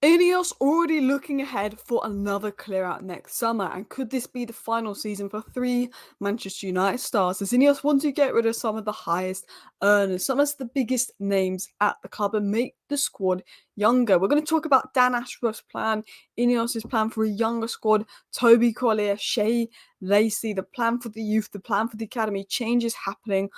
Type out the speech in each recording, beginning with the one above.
INEOS already looking ahead for another clear out next summer, and could this be the final season for three Manchester United stars? As INEOS want to get rid of some of the highest earners, some of the biggest names at the club, and make the squad younger. We're going to talk about Dan Ashworth's plan, INEOS' plan for a younger squad, Toby Collier, Shea Lacey, the plan for the youth, the plan for the academy, changes happening.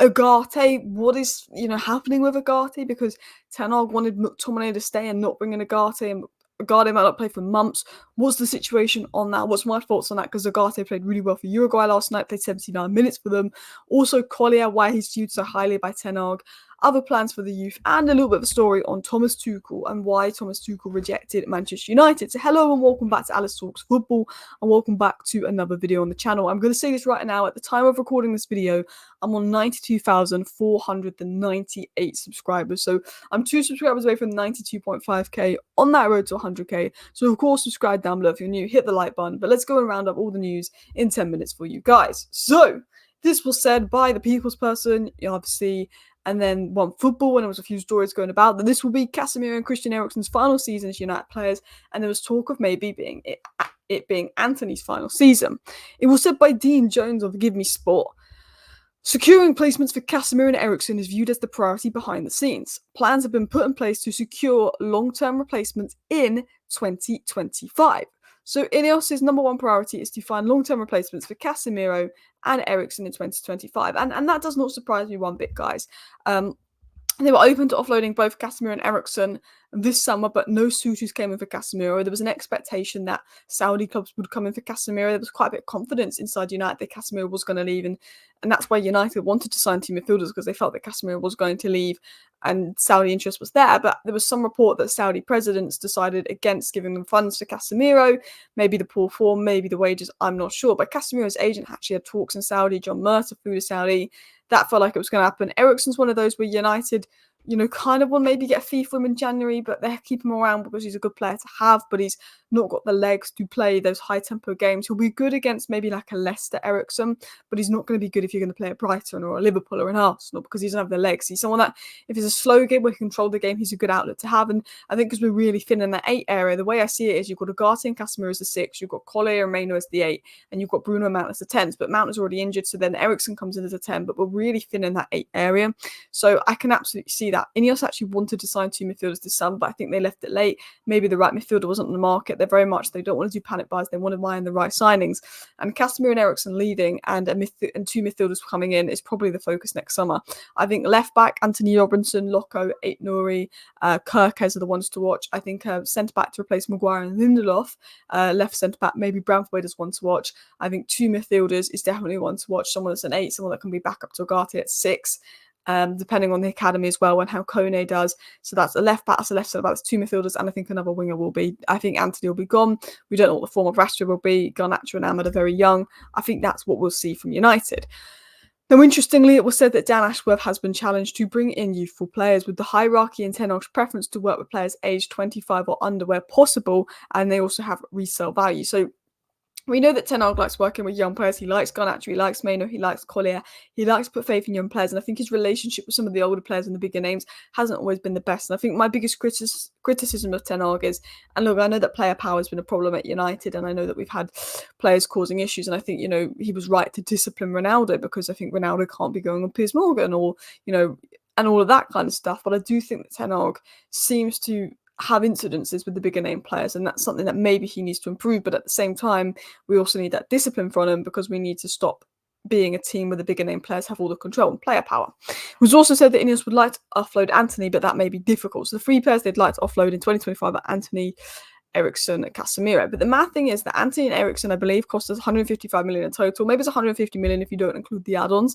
Ugarte, what is happening with Ugarte? Because Ten Hag wanted McTominay to stay and not bring in Ugarte, and Ugarte might not play for months. What's the situation on that? What's my thoughts on that? Because Ugarte played really well for Uruguay last night, played 79 minutes for them. Also, Collier, why he's viewed so highly by Ten Hag. Other plans for the youth, and a little bit of a story on Thomas Tuchel and why Thomas Tuchel rejected Manchester United. So hello and welcome back to Alice Talks Football, and welcome back to another video on the channel. I'm going to say this right now, at the time of recording this video, I'm on 92,498 subscribers. So I'm 2 subscribers away from 92.5k, on that road to 100k. So of course, subscribe down below if you're new, hit the like button. But let's go and round up all the news in 10 minutes for you guys. So this was said by the people's person, obviously, and then One Football, and there was a few stories going about that this will be Casemiro and Christian Eriksen's final season as United players, and there was talk of maybe being it being Antony's final season. It was said by Dean Jones of Give Me Sport. Securing placements for Casemiro and Eriksen is viewed as the priority behind the scenes. Plans have been put in place to secure long-term replacements in 2025. So INEOS' number one priority is to find long-term replacements for Casemiro and Eriksen in 2025. And that does not surprise me one bit, guys. They were open to offloading both Casemiro and Eriksen this summer, but no suitors came in for Casemiro. There was an expectation that Saudi clubs would come in for Casemiro. There was quite a bit of confidence inside United that Casemiro was going to leave, and that's why United wanted to sign two midfielders, because they felt that Casemiro was going to leave and Saudi interest was there. But there was some report that Saudi presidents decided against giving them funds for Casemiro. Maybe the poor form, maybe the wages, I'm not sure. But Casemiro's agent actually had talks in Saudi. John Murtagh flew to Saudi. That felt like it was going to happen. Eriksen's one of those where United, kind of will maybe get a fee for him in January, but they keep him around because he's a good player to have, but he's not got the legs to play those high-tempo games. He'll be good against maybe like a Leicester Eriksen, but he's not going to be good if you're going to play at Brighton or a Liverpool or an Arsenal, because he doesn't have the legs. He's someone that, if it's a slow game where he can control the game, he's a good outlet to have. And I think because we're really thin in that 8 area, the way I see it is you've got Ugarte and Casemiro as the 6, you've got Collier and Maino as the 8, and you've got Bruno and Mount as the 10s, but Mount is already injured, so then Eriksen comes in as a 10, but we're really thin in that 8 area. So I can absolutely see that. INEOS actually wanted to sign 2 midfielders this summer, but I think they left it late. Maybe the right midfielder wasn't on the market. They don't want to do panic buys. They want to buy in the right signings. And Casemiro and Eriksen leaving and 2 midfielders coming in is probably the focus next summer. I think left back, Antony Robinson, Loko, Aït-Nouri, Kirkes are the ones to watch. I think centre back to replace Maguire and Lindelof. Left centre back, maybe Branthwaite is one to watch. I think 2 midfielders is definitely one to watch. Someone that's an 8, someone that can be back up to Ugarte at 6. Depending on the academy as well and how Kone does. So that's a left back, that's a left centre back, that's 2 midfielders, and I think another winger will be. I think Antony will be gone. We don't know what the form of Rashford will be. Garnacho and Ahmed are very young. I think that's what we'll see from United. Now, interestingly, it was said that Dan Ashworth has been challenged to bring in youthful players, with the hierarchy in Ten Hag's preference to work with players aged 25 or under where possible, and they also have resale value. So we know that Ten Hag likes working with young players. He likes Garnacho, he likes Maino, he likes Collier. He likes to put faith in young players. And I think his relationship with some of the older players and the bigger names hasn't always been the best. And I think my biggest criticism of Ten Hag is, and look, I know that player power has been a problem at United, and I know that we've had players causing issues. And I think, he was right to discipline Ronaldo, because I think Ronaldo can't be going on Piers Morgan or, and all of that kind of stuff. But I do think that Ten Hag seems to have incidences with the bigger name players, and that's something that maybe he needs to improve. But at the same time, we also need that discipline from him, because we need to stop being a team where the bigger name players have all the control and player power. It was also said that INEOS would like to offload Antony, but that may be difficult. So the 3 players they'd like to offload in 2025 are Antony, Eriksen and Casemiro. But the mad thing is that Antony and Eriksen, I believe, cost us 155 million in total. Maybe it's 150 million if you don't include the add-ons.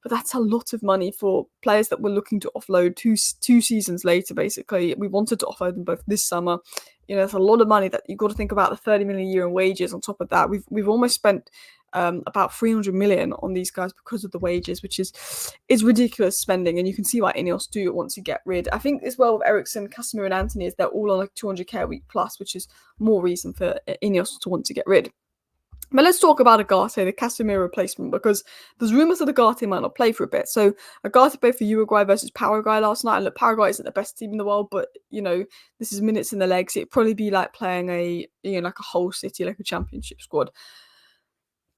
But that's a lot of money for players that we're looking to offload two seasons later, basically. We wanted to offload them both this summer. It's a lot of money that you've got to think about, the 30 million a year in wages on top of that. We've almost spent about 300 million on these guys because of the wages, which is ridiculous spending. And you can see why INEOS do want to get rid. I think as well with Eriksen, Casemiro and Antony is they're all on like 200k a week plus, which is more reason for INEOS to want to get rid. But let's talk about Ugarte, the Casemiro replacement, because there's rumours that Ugarte might not play for a bit. So Ugarte played for Uruguay versus Paraguay last night. And look, Paraguay isn't the best team in the world, but this is minutes in the legs. It'd probably be like playing like a whole city, like a championship squad.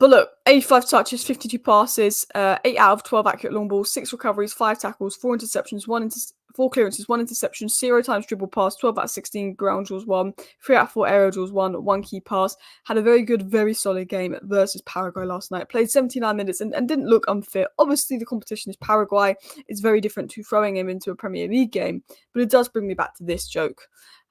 But look, 85 touches, 52 passes, 8 out of 12 accurate long balls, 6 recoveries, 5 tackles, 4 interceptions, 4 clearances, 1 interception, 0 times dribble pass, 12 out of 16 ground duels won, 3 out of 4 aerial duels won, 1 key pass. Had a very good, very solid game versus Paraguay last night. Played 79 minutes and didn't look unfit. Obviously, the competition is Paraguay. It's very different to throwing him into a Premier League game. But it does bring me back to this joke.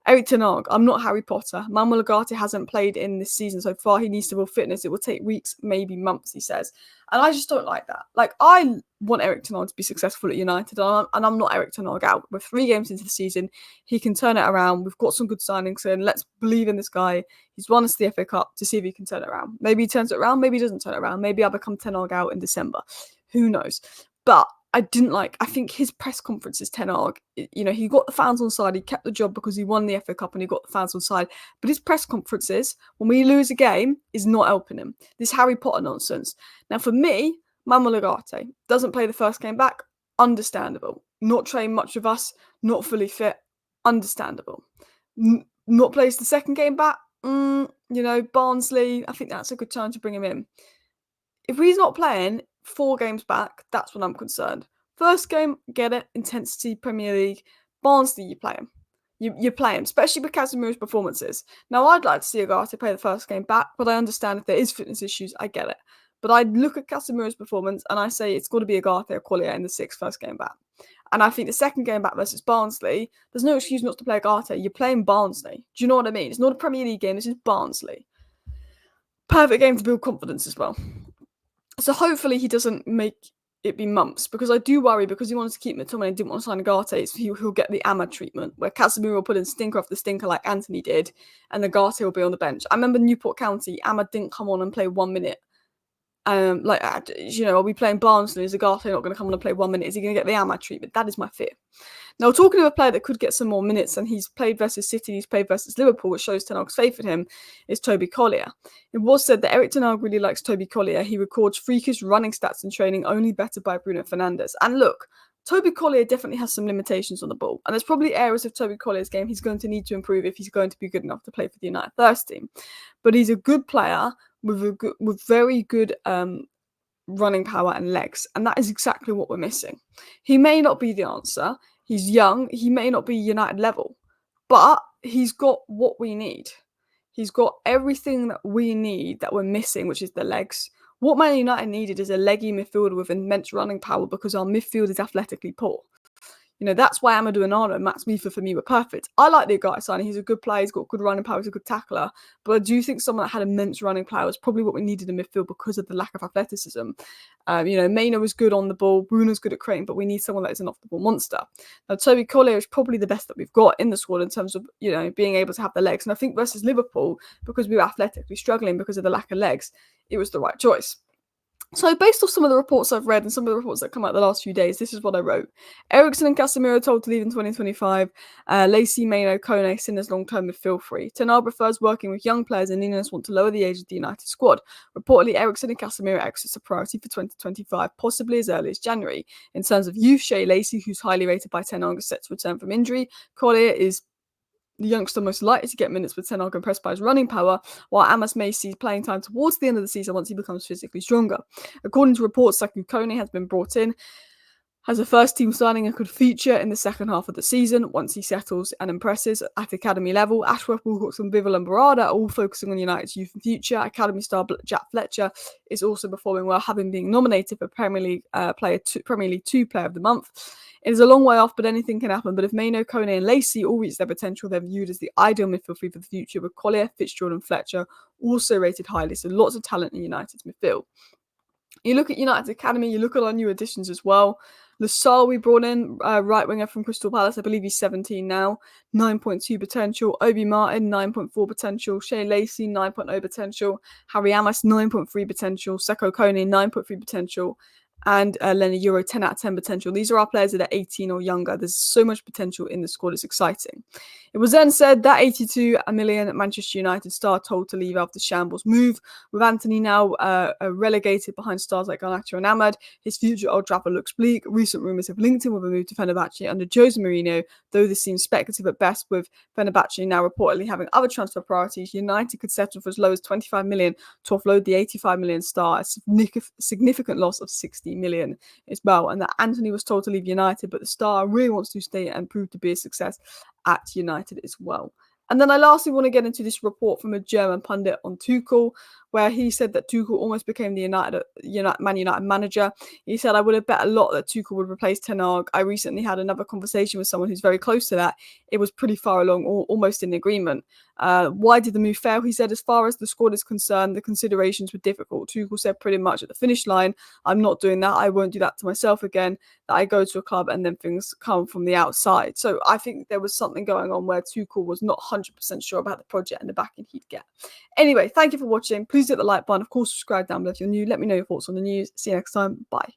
Erik ten Hag, I'm not Harry Potter. Manuel Ugarte hasn't played in this season so far. He needs to build fitness. It will take weeks, maybe months, he says. And I just don't like that. Like, I want Erik ten Hag to be successful at United, and I'm not Erik ten Hag out. We're 3 games into the season. He can turn it around. We've got some good signings in. Let's believe in this guy. He's won us the FA Cup to see if he can turn it around. Maybe he turns it around. Maybe he doesn't turn it around. Maybe I become ten Hag out in December. Who knows? But I think his press conferences, ten Hag, he got the fans on side. He kept the job because he won the FA Cup and he got the fans on side. But his press conferences, when we lose a game, is not helping him. This Harry Potter nonsense. Now, for me, Manuel Ugarte doesn't play the first game back. Understandable. Not trained much with us. Not fully fit. Understandable. Not plays the second game back. Barnsley, I think that's a good time to bring him in. If he's not playing 4 games back, that's when I'm concerned. First game, get it, intensity, Premier League. Barnsley, you play him. You play him, especially with Casemiro's performances. Now, I'd like to see Ugarte play the first game back, but I understand if there is fitness issues, I get it. But I look at Casemiro's performance and I say it's got to be Ugarte or Collier in the 6th first game back. And I think the second game back versus Barnsley, there's no excuse not to play Ugarte. You're playing Barnsley. Do you know what I mean? It's not a Premier League game. This is Barnsley. Perfect game to build confidence as well. So hopefully he doesn't make it be months, because I do worry, because he wanted to keep McTominay and didn't want to sign Ugarte, so he'll get the Ahmad treatment, where Casemiro will put in stinker after stinker like Antony did, and Ugarte will be on the bench. I remember Newport County, Ahmad didn't come on and play 1 minute. Are we playing Barnsley? Is Ugarte not going to come on and play 1 minute? Is he going to get the Ahmad treatment? That is my fear. Now, talking of a player that could get some more minutes, and he's played versus City, he's played versus Liverpool, which shows ten Hag's faith in him, is Toby Collier. It was said that Erik ten Hag really likes Toby Collier. He records freakish running stats in training, only better by Bruno Fernandes. And look, Toby Collier definitely has some limitations on the ball, and there's probably areas of Toby Collier's game he's going to need to improve if he's going to be good enough to play for the United first team. But he's a good player with very good running power and legs, and that is exactly what we're missing. He may not be the answer. He's young. He may not be United level, but he's got what we need. He's got everything that we need that we're missing, which is the legs. What Man United needed is a leggy midfielder with immense running power, because our midfield is athletically poor. That's why Amadou Onana and Max Mifa for me were perfect. I like the Ugarte signing. He's a good player. He's got good running power. He's a good tackler. But I do think someone that had immense running power is probably what we needed in midfield because of the lack of athleticism. Maino was good on the ball. Bruno's good at creating, but we need someone that is an off-the-ball monster. Now, Toby Collier is probably the best that we've got in the squad in terms of, being able to have the legs. And I think versus Liverpool, because we were athletically struggling because of the lack of legs, it was the right choice. So based off some of the reports I've read and some of the reports that come out the last few days, this is what I wrote. Eriksen and Casemiro told to leave in 2025. Lacey, Maino, Kone, Sinners long-term midfield free. Ten Hag prefers working with young players, and INEOS want to lower the age of the United squad. Reportedly, Eriksen and Casemiro exits a priority for 2025, possibly as early as January. In terms of youth, Shea Lacey, who's highly rated by Ten Hag, is set to return from injury. Collier is the youngster most likely to get minutes with Ten Hag impressed by his running power, while Amos may see playing time towards the end of the season once he becomes physically stronger. According to reports, Saku Kone has been brought in as a first-team signing and could feature in the second half of the season once he settles and impresses at academy level. Ashworth, Wilcox and Bivol and Barada are all focusing on United's youth and future. Academy star Jack Fletcher is also performing well, having been nominated for Premier League Premier League 2 Player of the Month. It is a long way off, but anything can happen. But if Maino, Kone and Lacey all reach their potential, they're viewed as the ideal midfield three for the future, with Collier, Fitzgerald and Fletcher also rated highly. So lots of talent in United's midfield. You look at United's academy, you look at our new additions as well. Lassalle we brought in, right winger from Crystal Palace. I believe he's 17 now. 9.2 potential. Obi Martin, 9.4 potential. Shea Lacey, 9.0 potential. Harry Amos, 9.3 potential. Seko Kone, 9.3 potential. and lend a Euro 10 out of 10 potential. These are our players that are 18 or younger. There's so much potential in the squad. It's exciting. It was then said that 82 million Manchester United star told to leave after shambles move. With Antony now relegated behind stars like Ugarte and Ahmad, his future at Old Trafford looks bleak. Recent rumours have linked him with a move to Fenerbahce under Jose Mourinho, though this seems speculative at best, with Fenerbahce now reportedly having other transfer priorities. United could settle for as low as 25 million to offload the 85 million star, a significant loss of 60 million as well. And that Antony was told to leave United, but the star really wants to stay and prove to be a success at United as well. And then I lastly want to get into this report from a German pundit on Tuchel, where he said that Tuchel almost became the Man United manager. He said, I would have bet a lot that Tuchel would replace Ten Hag. I recently had another conversation with someone who's very close to that. It was pretty far along, or almost in agreement. Why did the move fail? He said, as far as the squad is concerned, the considerations were difficult. Tuchel said pretty much at the finish line, I'm not doing that. I won't do that to myself again, that I go to a club and then things come from the outside. So I think there was something going on where Tuchel was not 100% sure about the project and the backing he'd get. Anyway, thank you for watching. Please hit the like button. Of course, subscribe down below if you're new. Let me know your thoughts on the news. See you next time. Bye.